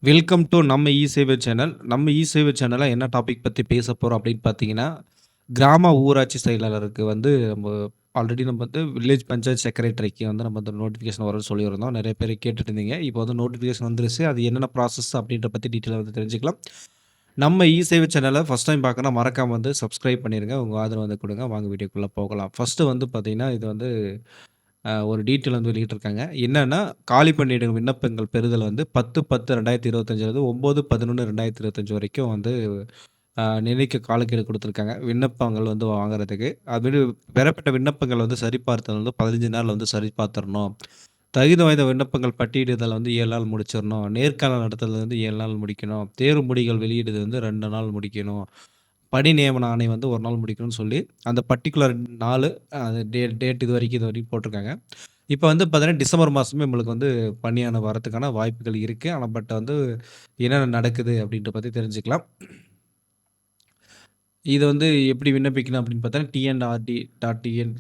Welcome to நம்ம இ-சேவை channel. நம்ம இ-சேவை சேனல்ல என்ன டாபிக் பத்தி பேச போறோம் அப்படின்னு பார்த்தீங்கன்னா, கிராம ஊராட்சி செயலாளருக்கு வந்து நம்ம வந்து வில்லேஜ் பஞ்சாயத்து செக்ரட்டரிக்கு வந்து நம்ம வந்து நோட்டிஃபிகேஷன் வரும்னு சொல்லியிருந்தோம். நெறைய பேர் கேட்டுட்டு இருந்தீங்க. இப்போ வந்து நோட்டிஃபிகேஷன் வந்துருச்சு. அது என்னென்ன ப்ராசஸ் அப்படின்ற பத்தி டீட்டெயிலா வந்து தெரிஞ்சுக்கலாம். நம்ம இ-சேவை சேனல ஃபர்ஸ்ட் டைம் பார்க்கணும்னா மறக்காம வந்து சப்ஸ்கிரைப் பண்ணிருங்க. உங்க ஆதரவு வந்து குடுங்க. வாங்க வீடியோக்குள்ள போகலாம். ஃபர்ஸ்ட்டு வந்து பார்த்தீங்கன்னா, இது வந்து ஒரு டீட்டெயில் வந்து வெளியிட்டிருக்காங்க. என்னன்னா, காலி பணியிட விண்ணப்பங்கள் பெறுதல் வந்து 10/10/2025 9/11/2025 வரைக்கும் வந்து நிர்ணயிக்க காலக்கெடு குடுத்துருக்காங்க. விண்ணப்பங்கள் வந்து வாங்குறதுக்கு. அதுமாரி பெறப்பட்ட விண்ணப்பங்கள் வந்து சரிபார்த்தல் வந்து 15 நாள்ல வந்து சரி பார்த்துரணும். தகுதி வாய்ந்த விண்ணப்பங்கள் பட்டியலிடுதல் வந்து 7 நாள் முடிச்சிரணும். நேர்காணல் நடத்துதல் வந்து 7 நாள் முடிக்கணும். தேர்வு முடிவுகள் வெளியிடுதல் வந்து 2 நாள் முடிக்கணும். பணி நியமன ஆணை வந்து 1 நாள் முடிக்கணும்னு சொல்லி, அந்த பர்ட்டிகுலர் நாளு அது டேட் இது வரைக்கும் போட்டிருக்காங்க. இப்ப வந்து பார்த்தீங்கன்னா, டிசம்பர் மாசமே நம்மளுக்கு வந்து பணியான வரதுக்கான வாய்ப்புகள் இருக்கு. ஆனா வந்து என்னென்ன நடக்குது அப்படின்றத பத்தி தெரிஞ்சுக்கலாம். இது வந்து எப்படி விண்ணப்பிக்கணும் அப்படின்னு பார்த்தீங்கன்னா, tnrd.tn.un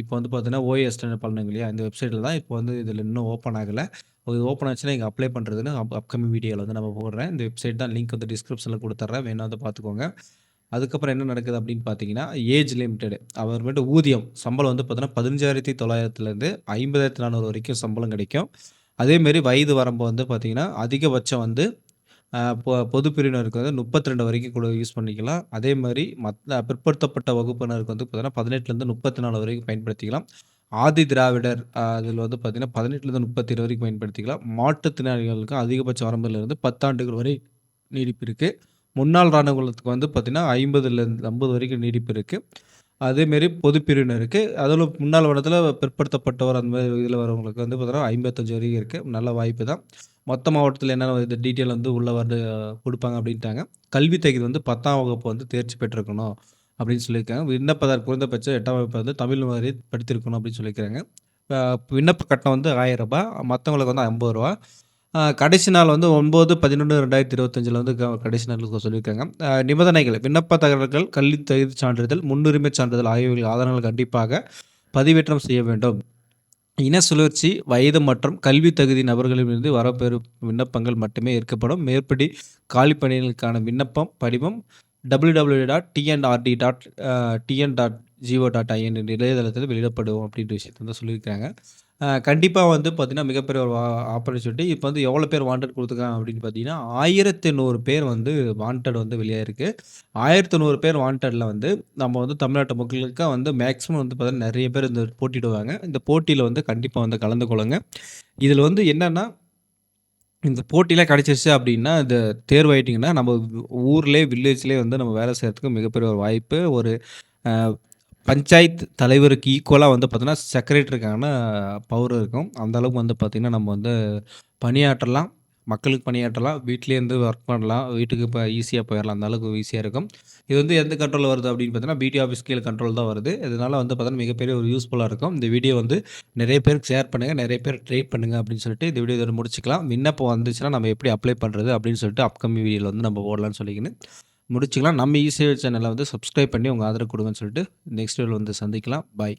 இப்போ வந்து பார்த்தீங்கன்னா, ஓஎஸ்ன்னு பண்ணாங்க இல்லையா? இந்த வெப்சைட்ல தான் இப்போ வந்து இதில இன்னும் ஓப்பன் ஆகல. இது ஓப்பன் ஆச்சுன்னா, இங்க அப்ளை பண்றதுன்னு அப்கமிங் வீடியோல வந்து நம்ம போடுறேன். இந்த வெப்சைட் தான் லிங்க் வந்து டிஸ்கிரிப்ஷன்ல குடுத்துர்றேன். வேணா வந்து பார்த்துக்கோங்க. அதுக்கப்புறம் என்ன நடக்குது அப்படின்னு பார்த்தீங்கன்னா, ஏஜ் லிமிட்டெட் அப்புறமேட்டு ஊதியம் சம்பளம் வந்து பார்த்தீங்கன்னா, 15,900லேருந்து 50,400 வரைக்கும் சம்பளம் கிடைக்கும். அதேமாரி வயது வரம்பு வந்து பார்த்தீங்கன்னா, அதிகபட்சம் வந்து பொது பிரிவினருக்கு வந்து 32 வரைக்கும் கூட யூஸ் பண்ணிக்கலாம். அதேமாரி மத்த பிற்படுத்தப்பட்ட வகுப்பினருக்கு வந்து பார்த்தீங்கன்னா, 18லேருந்து 34 வரைக்கும் பயன்படுத்திக்கலாம். ஆதி திராவிடர் அதில வந்து பார்த்தீங்கன்னா, 18லேருந்து 32 வரைக்கும் பயன்படுத்திக்கலாம். மாற்றுத்திறனாளிகளுக்கு அதிகபட்ச வரம்பிலிருந்து 10 ஆண்டுகள் வரை நீடிப்பு இருக்கு. முன்னாள் ராணுவங்களுக்கு வந்து பார்த்தீங்கன்னா, 50லேருந்து 50 வரைக்கும் நீடிப்பு இருக்கு. அதேமாரி பொது பிரிவினருக்கு அதில முன்னாள் வட்டத்தில பிற்படுத்தப்பட்டவர் அந்த மாரி இதில வரவங்களுக்கு வந்து பார்த்தீங்கன்னா, 55 வரைக்கும் இருக்கு. நல்ல வாய்ப்பு தான். மொத்த மாவட்டத்தில என்னென்ன இது டீட்டெயில் வந்து உள்ள வந்து குடுப்பாங்க அப்படின்ட்டாங்க. கல்வி தகுதி வந்து 10ஆம் வகுப்பு வந்து தேர்ச்சி பெற்றிருக்கணும் அப்படின்னு சொல்லியிருக்காங்க. விண்ணப்பதாரர் குறைந்தபட்சம் 8ஆம் வகுப்பு வந்து தமிழ் வரை படித்திருக்கணும் அப்படின்னு சொல்லியிருக்கிறாங்க. அ விண்ணப்ப கட்டணம் வந்து ரூ. 1000 மத்தவங்களுக்கு வந்து ரூ. 50. கடைசி நாள் வந்து 9/11/2025ல வந்து கடைசி நாள் சொல்லியிருக்காங்க. நிபந்தனைகள் விண்ணப்பதாரர்கள் கல்வி தகுதி சான்றிதழ், முன்னுரிமை சான்றிதழ் ஆகியவை ஆதாரங்கள் கண்டிப்பாக பதிவேற்றம் செய்ய வேண்டும். இன சுழற்சி, வயது மற்றும் கல்வி தகுதி நபர்களிடமிருந்து வரப்பெறும் விண்ணப்பங்கள் மட்டுமே ஏற்கப்படும். மேற்படி காலி பணிகளுக்கான விண்ணப்பம் படிவம் www.tn.tn.go.in என்ற இணையதளத்தில் வெளியிடப்படும் அப்படின்ற விஷயத்த வந்து சொல்லியிருக்காங்க. கண்டிப்பா வந்து பார்த்தீங்கன்னா, மிகப்பெரிய ஒரு ஆப்பர்ச்சுனிட்டி. இப்ப வந்து எவ்வளோ பேர் வாண்டட் குடுத்துருக்காங்க அப்படின்னு பார்த்தீங்கன்னா, 1100 பேர் வந்து வாண்டட் வந்து வெளியாயிருக்கு. 1100 பேர் வாண்டட்ல வந்து நம்ம வந்து தமிழ்நாட்டு மக்களுக்கா வந்து மேக்ஸிமம் வந்து பார்த்தீங்கன்னா, நெறைய பேர் இந்த போட்டியிடுவாங்க. இந்த போட்டியில வந்து கண்டிப்பா வந்து கலந்து கொள்ளுங்க. இதில வந்து என்னன்னா, இந்த போட்டிலாம் கிடைச்சிருச்சு அப்படின்னா, இந்த தேர்வாயிட்டீங்கன்னா, நம்ம ஊர்லயே, வில்லேஜ்லயே வந்து நம்ம வேலை செய்றதுக்கு மிகப்பெரிய ஒரு வாய்ப்பு. ஒரு அ பஞ்சாயத்து தலைவருக்கு ஈக்குவலா வந்து பார்த்தீங்கன்னா, செக்ரட்டரிக்கான பவர் இருக்கும். அந்த அளவுக்கு வந்து பார்த்தீங்கன்னா, நம்ம வந்து பணியாற்றலாம். மக்களுக்கு பணியாற்றலாம். வீட்லயே இருந்து ஒர்க் பண்ணலாம். வீட்டுக்கு இப்ப ஈஸியா போயிரலாம். அந்த அளவுக்கு ஈஸியா இருக்கும். இது வந்து எந்த கண்ட்ரோல்ல வருது அப்படின்னு பார்த்தீங்கன்னா, பிடி ஆஃபீஸ் கீழ கண்ட்ரோல் தான் வருது. இதனால வந்து பார்த்தீங்கன்னா, மிகப்பெரிய ஒரு யூஸ்ஃபுல்லா இருக்கும். இந்த வீடியோ வந்து நெறைய பேருக்கு ஷேர் பண்ணுங்க. நெறைய பேர் ட்ரை பண்ணுங்க அப்படின்னு சொல்லிட்டு இந்த வீடியோ இதோட முடிச்சுக்கலாம். விண்ணப்பம் வந்துச்சுன்னா, நம்ம எப்படி அப்ளை பண்றது அப்படின்னு சொல்லிட்டு அப்கமிங் வீடியோல வந்து நம்ம போடலாம்னு சொல்லிக்கின்னு முடிச்சுக்கலாம். நம்ம இ-சேவை சேனல வந்து சப்ஸ்கிரைப் பண்ணி உங்க ஆதரவு குடுங்கன்னு சொல்லிட்டு நெக்ஸ்ட் வீடியோல வந்து சந்திக்கலாம். பாய்.